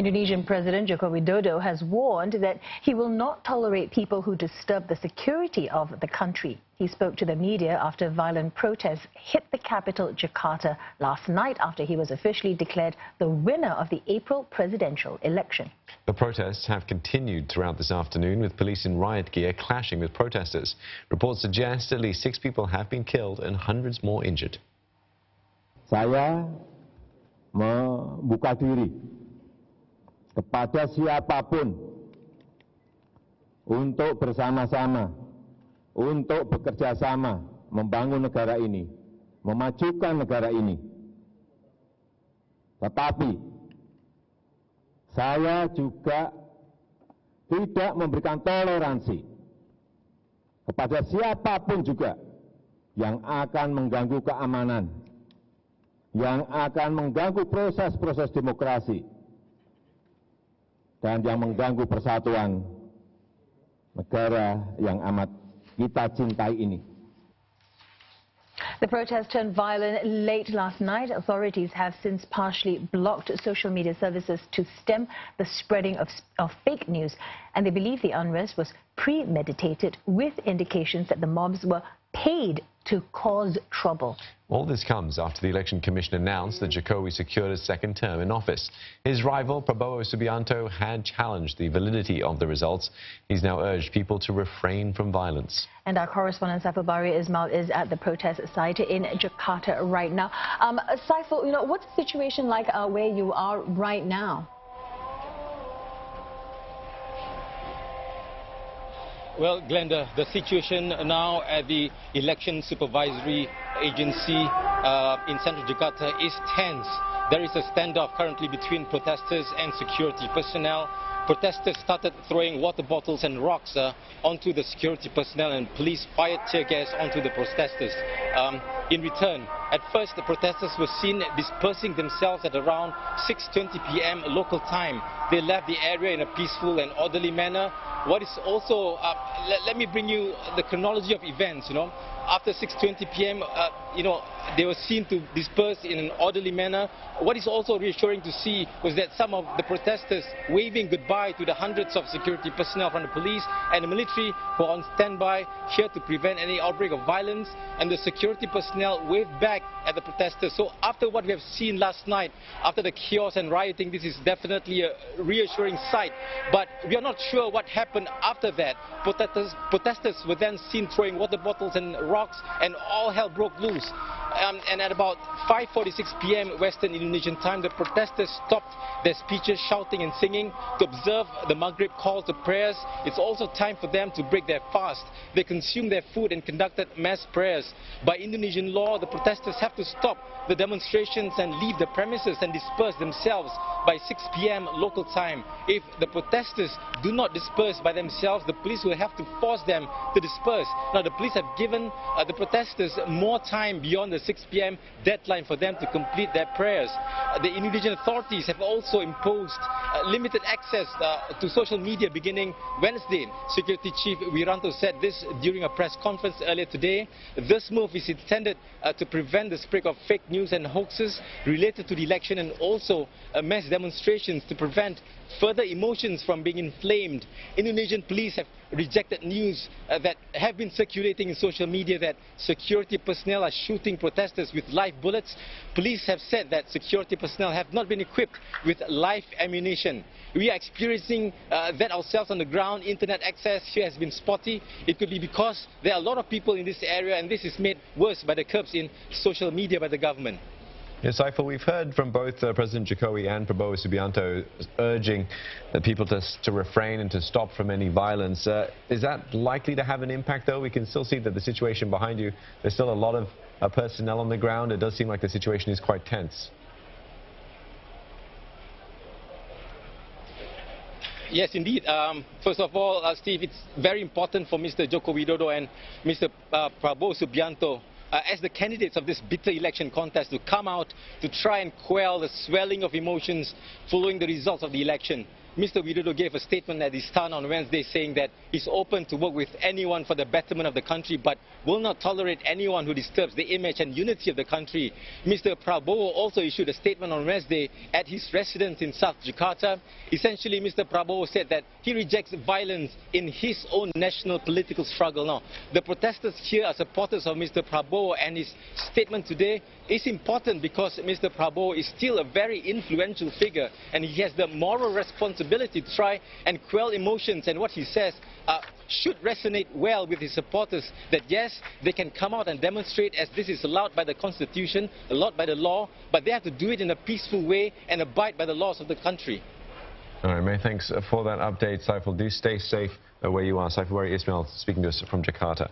Indonesian President Joko Widodo has warned that he will not tolerate people who disturb the security of the country. He spoke to the media after violent protests hit the capital, Jakarta, last night after he was officially declared the winner of the April presidential election. The protests have continued throughout this afternoon, with police in riot gear clashing with protesters. Reports suggest at least 6 people have been killed and hundreds more injured. Saya membuka diri kepada siapapun untuk bersama-sama, untuk bekerja sama membangun negara ini, memajukan negara ini. Tetapi saya juga tidak memberikan toleransi kepada siapapun juga yang akan mengganggu keamanan, yang akan mengganggu proses-proses demokrasi, dan yang mengganggu persatuan negara yang amat kita cintai ini. The protest turned violent late last night. Authorities have since partially blocked social media services to stem the spreading of fake news, and they believe the unrest was premeditated, with indications that the mobs were paid to cause trouble. All this comes after the Election Commission announced that Jokowi secured a second term in office. His rival, Prabowo Subianto, had challenged the validity of the results. He's now urged people to refrain from violence. And our correspondent Saiful Bahri Ismail is at the protest site in Jakarta right now. Saiful, what's the situation like where you are right now? Well, Glenda, the situation now at the Election Supervisory Agency in central Jakarta is tense. There is a standoff currently between protesters and security personnel. Protesters started throwing water bottles and rocks onto the security personnel, and police fired tear gas onto the protesters. In return, at first the protesters were seen dispersing themselves at around 6:20 p.m. local time. They left the area in a peaceful and orderly manner. What is also, let me bring you the chronology of events. After 6:20 p.m., they were seen to disperse in an orderly manner. What is also reassuring to see was that some of the protesters waving goodbye to the hundreds of security personnel from the police and the military who are on standby here to prevent any outbreak of violence, and the security personnel waved back at the protesters. So after what we have seen last night, after the chaos and rioting, this is definitely a reassuring sight. But we are not sure what happened after that. Protesters were then seen throwing water bottles and rocks, and all hell broke loose. And at about 5:46 p.m. Western Indonesian time, the protesters stopped their speeches, shouting and singing, to observe the Maghrib call to prayers. It's also time for them to break their fast. They consumed their food and conducted mass prayers. By Indonesian law, the protesters have to stop the demonstrations and leave the premises and disperse themselves by 6 p.m. local time. If the protesters do not disperse by themselves, the police will have to force them to disperse. Now, the police have given the protesters more time beyond the 6 p.m. deadline for them to complete their prayers. The Indonesian authorities have also imposed limited access to social media beginning Wednesday. Security Chief Wiranto said this during a press conference earlier today. This move is intended to prevent the spread of fake news and hoaxes related to the election, and also mass demonstrations to prevent further emotions from being inflamed. Indonesian police have rejected news that have been circulating in social media that security personnel are shooting protesters with live bullets. Police have said that security personnel have not been equipped with live ammunition. We are experiencing that ourselves on the ground. Internet access here has been spotty. It could be because there are a lot of people in this area, and this is made worse by the curbs in social media by the government. Yes, Saiful, we've heard from both President Jokowi and Prabowo Subianto urging people to refrain and to stop from any violence. Is that likely to have an impact, though? We can still see that the situation behind you, there's still a lot of personnel on the ground. It does seem like the situation is quite tense. Yes, indeed. First of all, Steve, it's very important for Mr. Joko Widodo and Mr. Prabowo Subianto, as the candidates of this bitter election contest, to come out to try and quell the swelling of emotions following the results of the election. Mr. Widodo gave a statement at his town on Wednesday saying that he's open to work with anyone for the betterment of the country, but will not tolerate anyone who disturbs the image and unity of the country. Mr. Prabowo also issued a statement on Wednesday at his residence in South Jakarta. Essentially, Mr. Prabowo said that he rejects violence in his own national political struggle. Now, the protesters here are supporters of Mr. Prabowo, and his statement today is important because Mr. Prabowo is still a very influential figure, and he has the moral responsibility to try and quell emotions, and what he says should resonate well with his supporters, that yes, they can come out and demonstrate as this is allowed by the Constitution, allowed by the law, but they have to do it in a peaceful way and abide by the laws of the country. All right, many thanks for that update, Saiful. Do stay safe where you are. Saiful Ismail speaking to us from Jakarta.